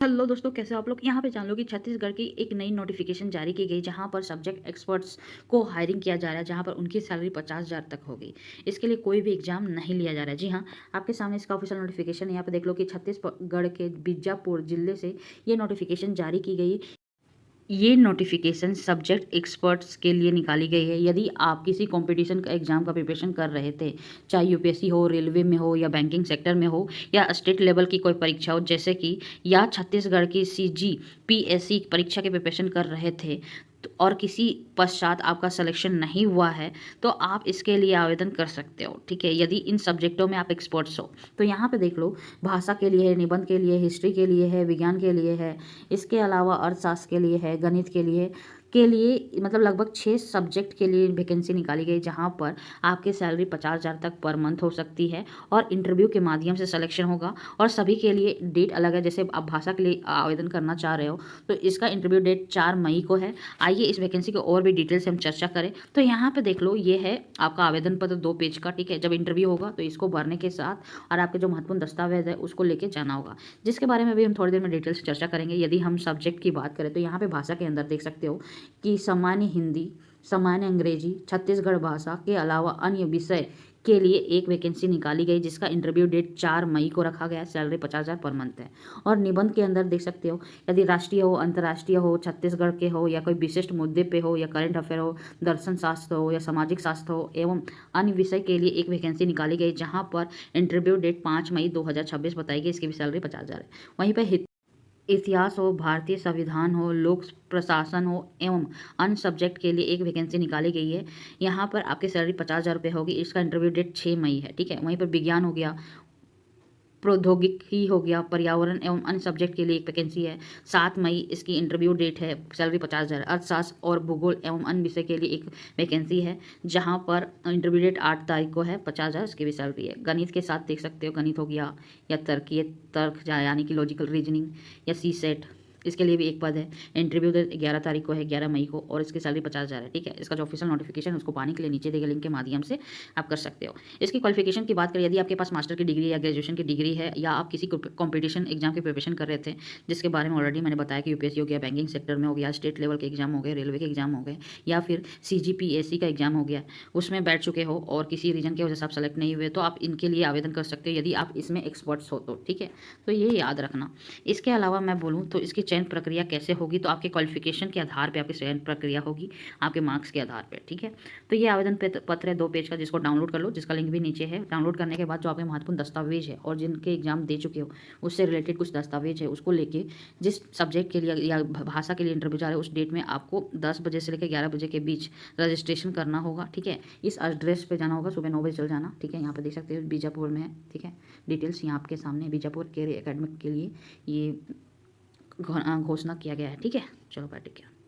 Hello दोस्तों, कैसे हो आप लोग। यहाँ पे जान लो कि छत्तीसगढ़ की एक नई नोटिफिकेशन जारी की गई, जहाँ पर सब्जेक्ट एक्सपर्ट्स को हायरिंग किया जा रहा है, जहाँ पर उनकी सैलरी 50,000 तक होगी। इसके लिए कोई भी एग्जाम नहीं लिया जा रहा है। जी हाँ, आपके सामने इसका ऑफिशियल नोटिफिकेशन है। यहाँ पे देख लो कि छत्तीसगढ़ के बीजापुर जिले से ये नोटिफिकेशन जारी की गई। ये नोटिफिकेशन सब्जेक्ट एक्सपर्ट्स के लिए निकाली गई है। यदि आप किसी कंपटीशन का एग्जाम का प्रिपरेशन कर रहे थे, चाहे यूपीएससी हो, रेलवे में हो, या बैंकिंग सेक्टर में हो, या स्टेट लेवल की कोई परीक्षा हो जैसे कि, या छत्तीसगढ़ की सीजीपीएससी परीक्षा के प्रिपरेशन कर रहे थे, और किसी पश्चात आपका सिलेक्शन नहीं हुआ है, तो आप इसके लिए आवेदन कर सकते हो। ठीक है, यदि इन सब्जेक्टों में आप एक्सपर्ट्स हो तो यहाँ पे देख लो, भाषा के लिए है, निबंध के लिए, हिस्ट्री के लिए है, विज्ञान के लिए है, इसके अलावा अर्थशास्त्र के लिए है, गणित के लिए मतलब लगभग 6 सब्जेक्ट के लिए वैकेंसी निकाली गई, जहाँ पर आपकी सैलरी 50,000 तक पर मंथ हो सकती है, और इंटरव्यू के माध्यम से सिलेक्शन होगा। और सभी के लिए डेट अलग है। जैसे आप भाषा के लिए आवेदन करना चाह रहे हो तो इसका इंटरव्यू डेट 4 मई को है। आइए इस वैकेंसी की और भी डिटेल से हम चर्चा करें। तो यहाँ पे देख लो, ये है आपका आवेदन पत्र 2 पेज का। ठीक है, जब इंटरव्यू होगा तो इसको भरने के साथ और आपके जो महत्वपूर्ण दस्तावेज है उसको लेके जाना होगा, जिसके बारे में भी हम थोड़ी देर में डिटेल से चर्चा करेंगे। यदि हम सब्जेक्ट की बात करें तो यहाँ पे भाषा के अंदर देख सकते हो कि सामान्य हिंदी, सामान्य अंग्रेजी, छत्तीसगढ़ भाषा के अलावा अन्य विषय के लिए एक वैकेंसी निकाली गई, जिसका इंटरव्यू डेट 4 मई को रखा गया है। सैलरी 50,000 पर मंथ है। और निबंध के अंदर देख सकते हो, यदि राष्ट्रीय हो, अंतर्राष्ट्रीय हो, छत्तीसगढ़ के हो, या कोई विशिष्ट मुद्दे पे हो, या करंट अफेयर हो, दर्शन शास्त्र हो, या सामाजिक शास्त्र हो, एवं अन्य विषय के लिए एक वैकेंसी निकाली गई, जहाँ पर इंटरव्यू डेट 5 मई 2026 बताई गई। इसकी भी सैलरी 50,000 है। वहीं पर इतिहास हो, भारतीय संविधान हो, लोक प्रशासन हो, एवं अन्य सब्जेक्ट के लिए एक वैकेंसी निकाली गई है। यहाँ पर आपकी सैलरी 50,000 रुपये होगी। इसका इंटरव्यू डेट 6 मई है। ठीक है, वहीं पर विज्ञान हो गया, प्रौद्योगिकी हो गया, पर्यावरण एवं अन्य सब्जेक्ट के लिए एक वैकेंसी है। 7 मई इसकी इंटरव्यू डेट है। सैलरी 50,000। अर्थशास्त्र और भूगोल एवं अन्य विषय के लिए एक वैकेंसी है, जहां पर इंटरव्यू डेट 8 तारीख को है। 50,000 इसकी भी सैलरी है। गणित के साथ देख सकते हो, गणित हो गया, या तर्क यानी कि लॉजिकल रीजनिंग, या सी सेट, इसके लिए भी एक पद है। इंटरव्यू 11 तारीख को है, 11 मई को, और इसकी सैलरी 50,000 है। ठीक है, इसका जो ऑफिशियल नोटिफिकेशन है उसको पाने के लिए नीचे दिए गए लिंक के माध्यम से आप कर सकते हो। इसकी क्वालिफिकेशन की बात करें, यदि आपके पास मास्टर की डिग्री या ग्रेजुएशन की डिग्री है, या आप किसी कॉम्पिटिशन एग्जाम की प्रिपरेशन कर रहे थे, जिसके बारे में ऑलरेडी मैंने बताया कि यूपीएससी हो गया, बैंकिंग सेक्टर में हो गया, स्टेट लेवल के एग्जाम हो गए, रेलवे के एग्जाम हो गए, या फिर सीजीपीएससी का एग्जाम हो गया, उसमें बैठ चुके हो और किसी रीजन की वजह से आप सेलेक्ट नहीं हुए, तो आप इनके लिए आवेदन कर सकते हो, यदि आप इसमें एक्सपर्ट्स हो तो। ठीक है, तो ये याद रखना। इसके अलावा मैं बोलूँ तो इसकी चयन प्रक्रिया कैसे होगी, तो आपके क्वालिफिकेशन के आधार पे आपकी चयन प्रक्रिया होगी, आपके मार्क्स के आधार पे। ठीक है, तो ये आवेदन पत्र है 2 पेज का, जिसको डाउनलोड कर लो, जिसका लिंक भी नीचे है। डाउनलोड करने के बाद जो आपके महत्वपूर्ण दस्तावेज है और जिनके एग्जाम दे चुके हो उससे रिलेटेड कुछ दस्तावेज है, उसको लेके जिस सब्जेक्ट के लिए या भाषा के लिए इंटरव्यू जा रहे हो उस डेट में आपको 10 बजे से लेकर 11 बजे के बीच रजिस्ट्रेशन करना होगा। ठीक है, इस एड्रेस पे जाना होगा, सुबह 9 बजे चल जाना। ठीक है, यहाँ पे देख सकते हो बीजापुर में है। ठीक है, डिटेल्स यहाँ आपके सामने, बीजापुर के एकेडमिक के लिए ये घोषणा किया गया है। ठीक है, चलो बाय, टेक केयर।